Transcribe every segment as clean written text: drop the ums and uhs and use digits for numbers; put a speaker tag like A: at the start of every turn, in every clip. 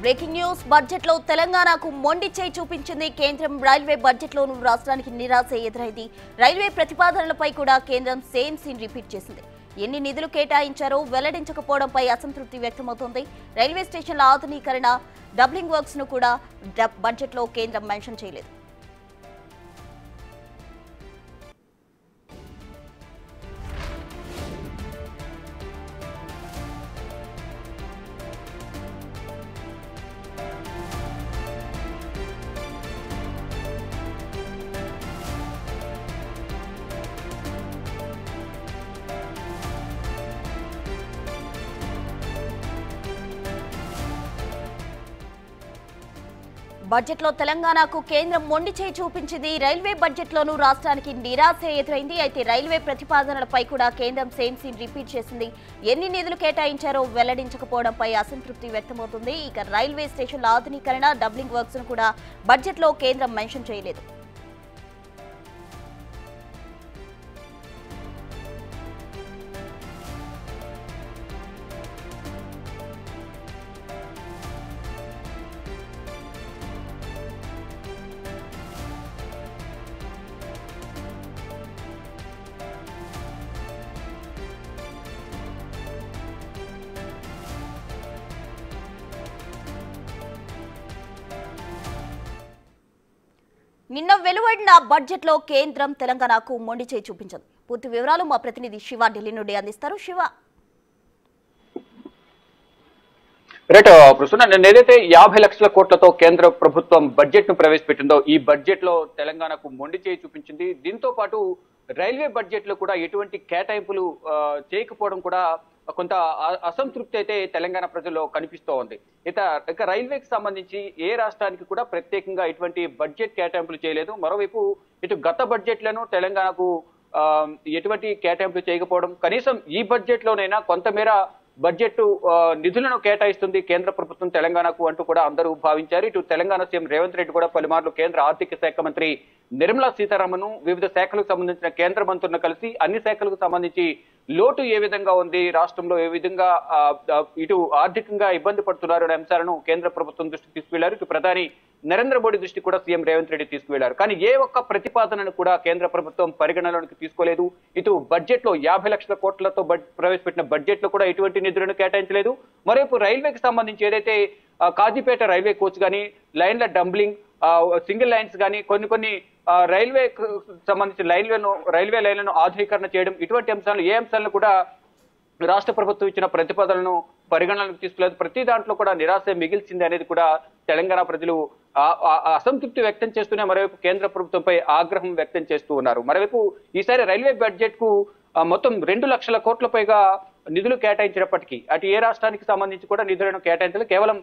A: Breaking news budget లో తెలంగాణకు మొండి చేయి చూపించింది కేంద్రం. రైల్వే బడ్జెట్ లోనూ రాష్ట్రానికి నిరాశ ఎదురైంది. రైల్వే ప్రతిపాదనలపై కూడా కేంద్రం సేమ్ సీన్ రిపీట్ చేసింది. ఎన్ని నిధులు కేటాయించారో వెల్లడించకపోవడంపై అసంతృప్తి వ్యక్తమవుతోంది. రైల్వే స్టేషన్ల ఆధునీకరణ, డబ్లింగ్ వర్క్స్ ను కూడా బడ్జెట్ లో కేంద్రం మెన్షన్ చేయలేదు. బడ్జెట్ లో తెలంగాణకు కేంద్రం మొండి చేయి చూపించింది. రైల్వే బడ్జెట్ లోనూ రాష్ట్రానికి నిరాశ ఎదురైంది. అయితే రైల్వే ప్రతిపాదనలపై కూడా కేంద్రం సేమ్ సీన్ రిపీట్ చేసింది. ఎన్ని నిధులు కేటాయించారో వెల్లడించకపోవడంపై అసంతృప్తి వ్యక్తమవుతుంది. ఇక రైల్వే స్టేషన్ల ఆధునీకరణ, డబ్లింగ్ వర్క్స్ ను కూడా బడ్జెట్ లో కేంద్రం మెన్షన్ చేయలేదు. నిన్న వెలువడిన బడ్జెట్ లో కేంద్రం తెలంగాణకు మొండి చేయి చూపించింది. పూర్తి వివరాలు మా ప్రతినిధి శివ ఢిల్లీ నుండి అందిస్తారు. శివ,
B: ఏదైతే 50 లక్షల కోట్లతో కేంద్ర ప్రభుత్వం బడ్జెట్ ను ప్రవేశపెట్టిందో ఈ బడ్జెట్ లో తెలంగాణకు మొండి చేయి చూపించింది. దీంతో పాటు రైల్వే బడ్జెట్ లో కూడా ఎటువంటి కేటాయింపులు చేయకపోవడం కూడా కొంత అసంతృప్తి అయితే తెలంగాణ ప్రజల్లో కనిపిస్తూ ఉంది. ఇక రైల్వేకి సంబంధించి ఏ రాష్ట్రానికి కూడా ప్రత్యేకంగా ఇటువంటి బడ్జెట్ కేటాయింపులు చేయలేదు. మరోవైపు ఇటు గత బడ్జెట్లను తెలంగాణకు ఎటువంటి కేటాయింపులు చేయకపోవడం, కనీసం ఈ బడ్జెట్ లోనైనా కొంతమేర బడ్జెట్ నిధులను కేటాయిస్తుంది కేంద్ర ప్రభుత్వం తెలంగాణకు అంటూ కూడా అందరూ భావించారు. ఇటు తెలంగాణ సీఎం రేవంత్ రెడ్డి కూడా పలుమార్లు కేంద్ర ఆర్థిక శాఖ మంత్రి నిర్మలా సీతారామన్ వివిధ శాఖలకు సంబంధించిన కేంద్ర మంత్రులను కలిసి అన్ని శాఖలకు సంబంధించి లోటు ఏ విధంగా ఉంది, రాష్ట్రంలో ఏ విధంగా ఇటు ఆర్థికంగా ఇబ్బంది పడుతున్నారు అనే అంశాలను కేంద్ర ప్రభుత్వం దృష్టికి తీసుకువెళ్లారు. ఇటు ప్రధాని నరేంద్ర మోడీ దృష్టి కూడా సీఎం రేవంత్ రెడ్డి తీసుకువెళ్లారు. కానీ ఏ ఒక్క ప్రతిపాదనను కూడా కేంద్ర ప్రభుత్వం పరిగణనలోకి తీసుకోలేదు. ఇటు బడ్జెట్ లో 50 లక్షల కోట్లతో ప్రవేశపెట్టిన బడ్జెట్ లో కూడా ఎటువంటి నిధులను కేటాయించలేదు. మరోవైపు రైల్వేకి సంబంధించి ఏదైతే కాజీపేట రైల్వే కోచ్ కానీ, లైన్ల డంబ్లింగ్, సింగిల్ లైన్స్ కానీ కొన్ని రైల్వే సంబంధించిన రైల్వే లైన్లను ఆధునీకరణ చేయడం, ఇటువంటి అంశాలు ఏ అంశాలను కూడా రాష్ట్ర ప్రభుత్వం ఇచ్చిన ప్రతిపాదనలను పరిగణనలోకి తీసుకోలేదు. ప్రతి దాంట్లో కూడా నిరాశ మిగిల్చింది అనేది కూడా తెలంగాణ ప్రజలు అసంతృప్తి వ్యక్తం చేస్తూనే మరోవైపు కేంద్ర ప్రభుత్వంపై ఆగ్రహం వ్యక్తం చేస్తూ ఉన్నారు. మరోవైపు ఈసారి రైల్వే బడ్జెట్ కు మొత్తం 2 లక్షల కోట్ల పైగా నిధులు కేటాయించినప్పటికీ అటు ఏ రాష్ట్రానికి సంబంధించి కూడా నిధులను కేటాయించలేదు. కేవలం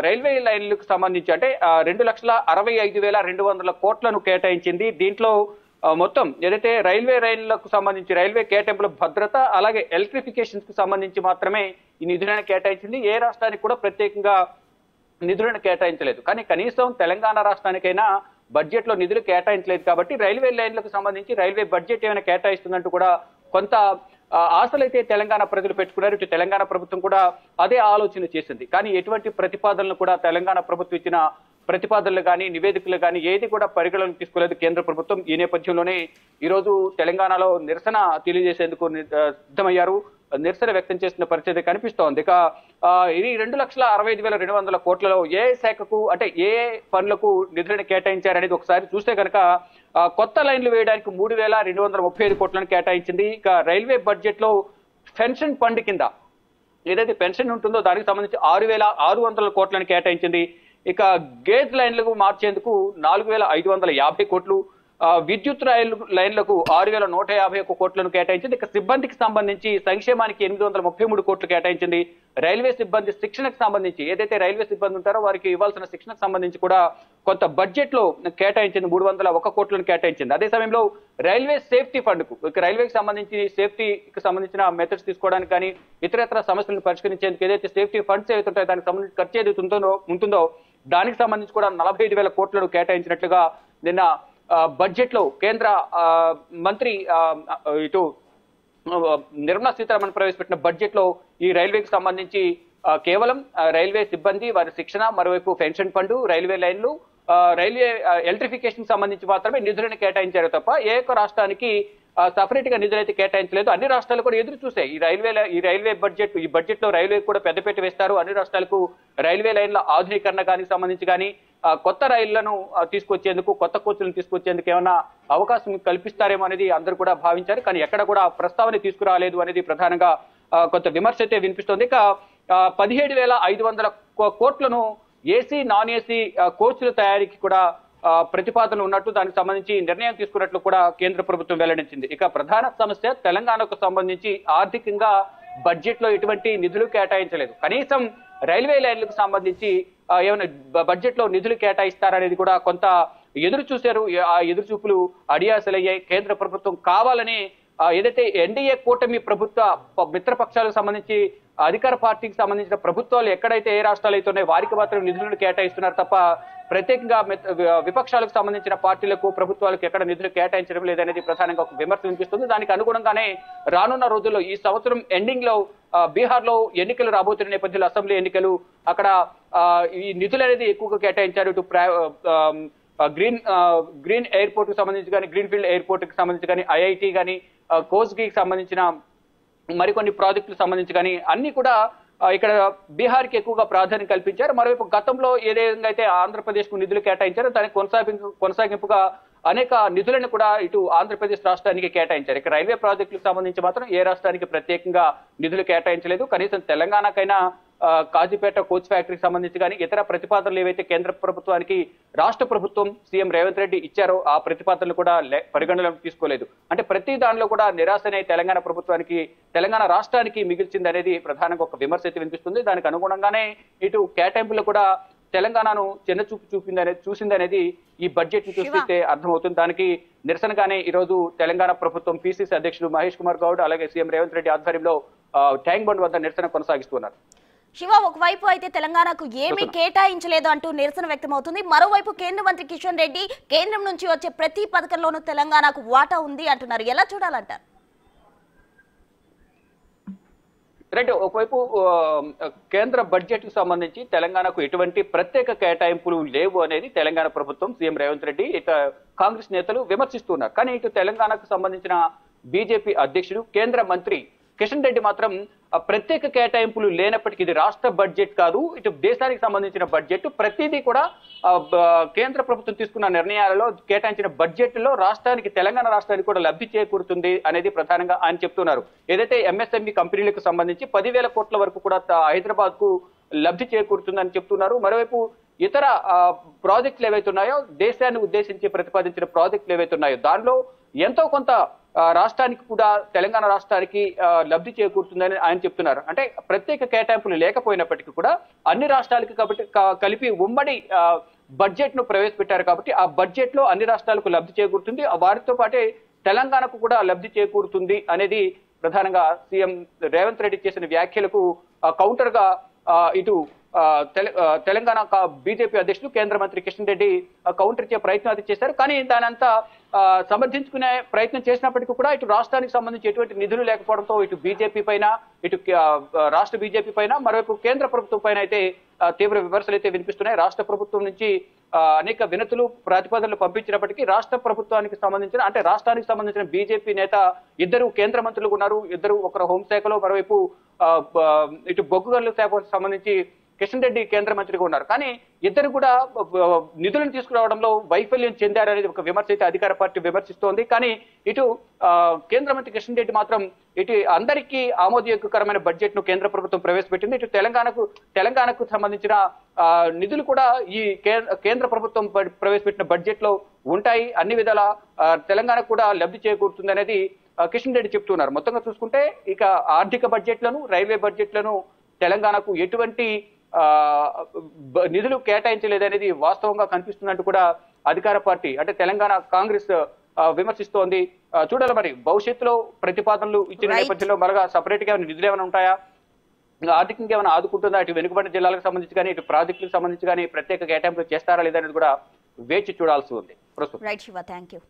B: రైల్వే లైన్లకు సంబంధించి అంటే 2,65,200 కోట్లను కేటాయించింది. దీంట్లో మొత్తం ఏదైతే రైల్వే రైళ్లకు సంబంధించి రైల్వే కేటాయింపుల భద్రత, అలాగే ఎలక్ట్రిఫికేషన్ కు సంబంధించి మాత్రమే ఈ నిధులను కేటాయించింది. ఏ రాష్ట్రానికి కూడా ప్రత్యేకంగా నిధులను కేటాయించలేదు. కానీ కనీసం తెలంగాణ రాష్ట్రానికైనా బడ్జెట్ లో నిధులు కేటాయించలేదు కాబట్టి రైల్వే లైన్లకు సంబంధించి రైల్వే బడ్జెట్ ఏమైనా కేటాయిస్తుందంటూ కూడా కొంత ఆశలైతే తెలంగాణ ప్రజలు పెట్టుకున్నారు. ఇటు తెలంగాణ ప్రభుత్వం కూడా అదే ఆలోచన చేసింది. కానీ ఎటువంటి ప్రతిపాదనలు కూడా తెలంగాణ ప్రభుత్వం ఇచ్చిన ప్రతిపాదనలు కానీ, నివేదికలు కానీ ఏది కూడా పరిగణలోకి తీసుకోలేదు కేంద్ర ప్రభుత్వం. ఈ నేపథ్యంలోనే ఈరోజు తెలంగాణలో నిరసన తెలియజేసేందుకు సిద్ధమయ్యారు. నిరసన వ్యక్తం చేస్తున్న పరిస్థితి కనిపిస్తోంది. ఇక ఇది 2,65,200 కోట్లలో ఏ శాఖకు అంటే ఏ పనులకు నిధులను కేటాయించారనేది ఒకసారి చూస్తే కనుక కొత్త లైన్లు వేయడానికి 3,235 కోట్లను కేటాయించింది. ఇక రైల్వే బడ్జెట్ లో పెన్షన్ ఫండ్ కింద ఏదైతే పెన్షన్ ఉంటుందో దానికి సంబంధించి 6,600 కోట్లను కేటాయించింది. ఇక గేజ్ లైన్లకు మార్చేందుకు 4,550 కోట్లు, విద్యుత్ లైన్లకు 6,151 కోట్లను కేటాయించింది. ఇక సిబ్బందికి సంబంధించి సంక్షేమానికి 833 కోట్లు కేటాయించింది. రైల్వే సిబ్బంది శిక్షణకు సంబంధించి ఏదైతే రైల్వే సిబ్బంది ఉంటారో వారికి ఇవ్వాల్సిన శిక్షణకు సంబంధించి కూడా కొంత బడ్జెట్ లో కేటాయించింది, 301 కోట్లను కేటాయించింది. అదే సమయంలో రైల్వే సేఫ్టీ ఫండ్ కు, ఇక రైల్వేకి సంబంధించి సేఫ్టీకి సంబంధించిన మెథడ్స్ తీసుకోవడానికి కానీ ఇతరత్ర సమస్యలను పరిష్కరించేందుకు ఏదైతే సేఫ్టీ ఫండ్స్ ఏవైతుంటాయో దానికి సంబంధించి ఖర్చు ఏదైతే ఉంటుందో దానికి సంబంధించి కూడా 45,000 కోట్లను కేటాయించినట్లుగా నిన్న బడ్జెట్ లో కేంద్ర మంత్రి ఇటు నిర్మలా సీతారామన్ ప్రవేశపెట్టిన బడ్జెట్ లో ఈ రైల్వేకి సంబంధించి కేవలం రైల్వే సిబ్బంది వారి శిక్షణ, మరోవైపు పెన్షన్ ఫండ్, రైల్వే లైన్లు, రైల్వే ఎలక్ట్రిఫికేషన్ సంబంధించి మాత్రమే నిధులను కేటాయించారు తప్ప ఏ ఒక్క రాష్ట్రానికి సపరేట్ గా నిధులు అయితే కేటాయించలేదు. అన్ని రాష్ట్రాలు కూడా ఎదురు చూసాయి. ఈ రైల్వే బడ్జెట్ లో రైల్వే కూడా పెద్దపీట వేస్తారు. అన్ని రాష్ట్రాలకు రైల్వే లైన్ల ఆధునీకరణ కానీ సంబంధించి కానీ కొత్త రైళ్లను తీసుకొచ్చేందుకు, కొత్త కోచ్లను తీసుకొచ్చేందుకు ఏమైనా అవకాశం కల్పిస్తారేమో అనేది అందరూ కూడా భావించారు. కానీ ఎక్కడ కూడా ప్రస్తావన తీసుకురాలేదు అనేది ప్రధానంగా కొంత విమర్శ అయితే వినిపిస్తోంది. ఇక 17,500 కోట్లను ఏసీ, నాన్ ఏసీ కోచ్ల తయారీకి కూడా ప్రతిపాదనలు ఉన్నట్టు, దానికి సంబంధించి నిర్ణయం తీసుకున్నట్లు కూడా కేంద్ర ప్రభుత్వం వెల్లడించింది. ఇక ప్రధాన సమస్య తెలంగాణకు సంబంధించి ఆర్థికంగా బడ్జెట్ లో ఎటువంటి నిధులు కేటాయించలేదు. కనీసం రైల్వే లైన్లకు సంబంధించి ఏమైనా బడ్జెట్ లో నిధులు కేటాయిస్తారనేది కూడా కొంత ఎదురు చూశారు. ఆ ఎదురు చూపులు అడియాసలయ్యాయి. కేంద్ర ప్రభుత్వం కావాలని ఏదైతే ఎన్డీఏ కూటమి ప్రభుత్వ మిత్రపక్షాలకు సంబంధించి అధికార పార్టీకి సంబంధించిన ప్రభుత్వాలు ఎక్కడైతే ఏ రాష్ట్రాలు అయితే ఉన్నాయో వారికి మాత్రం నిధులను కేటాయిస్తున్నారు తప్ప ప్రత్యేకంగా విపక్షాలకు సంబంధించిన పార్టీలకు, ప్రభుత్వాలకు ఎక్కడ నిధులు కేటాయించడం లేదనేది ప్రధానంగా ఒక విమర్శ వినిపిస్తుంది. దానికి అనుగుణంగానే రానున్న రోజుల్లో ఈ సంవత్సరం ఎండింగ్ లో బీహార్ లో ఎన్నికలు రాబోతున్న నేపథ్యంలో, అసెంబ్లీ ఎన్నికలు, అక్కడ ఈ నిధులు అనేది ఎక్కువగా కేటాయించారు. ఇటు గ్రీన్ ఎయిర్పోర్ట్ కు సంబంధించి కానీ, గ్రీన్ ఫీల్డ్ ఎయిర్పోర్ట్ కి సంబంధించి కానీ, ఐఐటి కానీ, కోస్గి సంబంధించిన మరికొన్ని ప్రాజెక్టులకు సంబంధించి కానీ అన్ని కూడా ఇక్కడ బీహార్ కి ఎక్కువగా ప్రాధాన్యం కల్పించారు. మరోవైపు గతంలో ఏ విధంగా అయితే ఆంధ్రప్రదేశ్ కు నిధులు కేటాయించారో దానికి కొనసాగింపుగా అనేక నిధులను కూడా ఇటు ఆంధ్రప్రదేశ్ రాష్ట్రానికి కేటాయించారు. ఇక రైల్వే ప్రాజెక్టులకు సంబంధించి మాత్రం ఏ రాష్ట్రానికి ప్రత్యేకంగా నిధులు కేటాయించలేదు. కనీసం తెలంగాణకైనా కాజీపేట కోచ్ ఫ్యాక్టరీకి సంబంధించి కానీ ఇతర ప్రతిపాదనలు ఏవైతే కేంద్ర ప్రభుత్వానికి రాష్ట్ర ప్రభుత్వం సీఎం రేవంత్ రెడ్డి ఇచ్చారో ఆ ప్రతిపాదనలు కూడా పరిగణలోకి తీసుకోలేదు. అంటే ప్రతి దానిలో కూడా నిరాశనే తెలంగాణ రాష్ట్రానికి మిగిల్చింది అనేది ప్రధానంగా ఒక విమర్శ అయితే వినిపిస్తుంది. దానికి అనుగుణంగానే ఇటు కేటాయింపులు కూడా తెలంగాణను చిన్నచూపు చూసిందనేది ఈ బడ్జెట్ ని చూస్తే అర్థమవుతుంది. దానికి నిరసనగానే ఈ రోజు తెలంగాణ ప్రభుత్వం పిసిసి అధ్యక్షుడు మహేష్ కుమార్ గౌడ్ అలాగే సీఎం రేవంత్ రెడ్డి ఆధ్వర్యంలో ట్యాంక్ బండ్ వద్ద నిరసన కొనసాగిస్తున్నారు.
A: శివ, ఒకవైపు అయితే తెలంగాణకు ఏమీ కేటాయించలేదు అంటూ నిరసన వ్యక్తమవుతుంది. మరోవైపు కేంద్ర మంత్రి కిషన్ రెడ్డి కేంద్రం నుంచి వచ్చే ప్రతి పథకంలోనూ తెలంగాణకు వాటా ఉంది అంటున్నారు. ఎలా చూడాలంటారు?
B: రైట్, ఒకవైపు కేంద్ర బడ్జెట్ కు సంబంధించి తెలంగాణకు ఎటువంటి ప్రత్యేక కేటాయింపులు లేవు అనేది తెలంగాణ ప్రభుత్వం, సీఎం రేవంత్ రెడ్డి, ఇక కాంగ్రెస్ నేతలు విమర్శిస్తున్నారు. కానీ ఇటు తెలంగాణకు సంబంధించిన బీజేపీ అధ్యక్షుడు, కేంద్ర మంత్రి కిషన్ రెడ్డి మాత్రం ప్రత్యేక కేటాయింపులు లేనప్పటికీ ఇది రాష్ట్ర బడ్జెట్ కాదు, ఇటు దేశానికి సంబంధించిన బడ్జెట్, ప్రతిదీ కూడా కేంద్ర ప్రభుత్వం తీసుకున్న నిర్ణయాలలో కేటాయించిన బడ్జెట్ లో తెలంగాణ రాష్ట్రానికి కూడా లబ్ధి చేకూరుతుంది అనేది ప్రధానంగా ఆయన చెప్తున్నారు. ఏదైతే ఎంఎస్ఎంఈ కంపెనీలకు సంబంధించి 10,000 కోట్ల వరకు కూడా హైదరాబాద్ కు లబ్ధి చేకూరుతుందని చెప్తున్నారు. మరోవైపు ఇతర ప్రాజెక్టులు ఏవైతే ఉన్నాయో, దేశాన్ని ఉద్దేశించి ప్రతిపాదించిన ప్రాజెక్టులు ఏవైతే ఉన్నాయో దానిలో ఎంతో కొంత రాష్ట్రానికి కూడా, తెలంగాణ రాష్ట్రానికి లబ్ధి చేకూరుతుందని ఆయన చెప్తున్నారు. అంటే ప్రత్యేక కేటాయింపులు లేకపోయినప్పటికీ కూడా అన్ని రాష్ట్రాలకి కాబట్టి కలిపి ఉమ్మడి బడ్జెట్ ను ప్రవేశపెట్టారు కాబట్టి ఆ బడ్జెట్ లో అన్ని రాష్ట్రాలకు లబ్ధి చేకూరుతుంది, వారితో పాటే తెలంగాణకు కూడా లబ్ధి చేకూరుతుంది అనేది ప్రధానంగా సీఎం రేవంత్ రెడ్డి చేసిన వ్యాఖ్యలకు కౌంటర్ గా ఇటు తెలంగాణ బీజేపీ అధ్యక్షుడు కేంద్ర మంత్రి కిషన్ రెడ్డి కౌంటర్ ఇచ్చే ప్రయత్నం అది చేశారు. కానీ దానంతా సమర్థించుకునే ప్రయత్నం చేసినప్పటికీ కూడా ఇటు రాష్ట్రానికి సంబంధించి ఎటువంటి నిధులు లేకపోవడంతో ఇటు బీజేపీ పైన, ఇటు రాష్ట్ర బీజేపీ పైన, మరోవైపు కేంద్ర ప్రభుత్వం పైన అయితే తీవ్ర విమర్శలు అయితే వినిపిస్తున్నాయి. రాష్ట్ర ప్రభుత్వం నుంచి అనేక వినతులు, ప్రతిపాదనలు పంపించినప్పటికీ రాష్ట్ర ప్రభుత్వానికి సంబంధించిన, అంటే రాష్ట్రానికి సంబంధించిన బీజేపీ నేత ఇద్దరు కేంద్ర మంత్రులు ఉన్నారు. ఒకరు హోంశాఖలో, మరోవైపు ఇటు బొగ్గు గనుల శాఖకు సంబంధించి కిషన్ రెడ్డి కేంద్ర మంత్రిగా ఉన్నారు. కానీ ఇద్దరు కూడా నిధులను తీసుకురావడంలో వైఫల్యం చెందారనేది ఒక విమర్శ అయితే అధికార పార్టీ విమర్శిస్తోంది. కానీ ఇటు కేంద్ర మంత్రి కిషన్ రెడ్డి మాత్రం ఇటు అందరికీ ఆమోదయోగ్యకరమైన బడ్జెట్ ను కేంద్ర ప్రభుత్వం ప్రవేశపెట్టింది. ఇటు తెలంగాణకు సంబంధించిన నిధులు కూడా ఈ కేంద్ర ప్రభుత్వం ప్రవేశపెట్టిన బడ్జెట్ లో ఉంటాయి, అన్ని విధాల తెలంగాణకు కూడా లబ్ధి చేకూరుతుంది అనేది కిషన్ రెడ్డి చెప్తున్నారు. మొత్తంగా చూసుకుంటే ఇక ఆర్థిక బడ్జెట్లను, రైల్వే బడ్జెట్లను తెలంగాణకు ఎటువంటి నిధులు కేటాయించలేదనేది వాస్తవంగా కనిపిస్తున్నట్టు కూడా అధికార పార్టీ, అంటే తెలంగాణ కాంగ్రెస్ విమర్శిస్తోంది. చూడాలి మరి భవిష్యత్తులో ప్రతిపాదనలు ఇచ్చిన నేపథ్యంలో మరొక సపరేట్ గా నిధులు ఏమైనా ఉంటాయా, ఆర్థికంగా ఏమైనా ఆదుకుంటుందా, ఇటు వెనుకబడిన జిల్లాలకు సంబంధించి కానీ, ఇటు ప్రాజెక్టులకు సంబంధించి కానీ ప్రత్యేక కేటాయింపులు చేస్తారా లేదనేది కూడా వేచి చూడాల్సి ఉంది.
A: Right Shiva, thank you.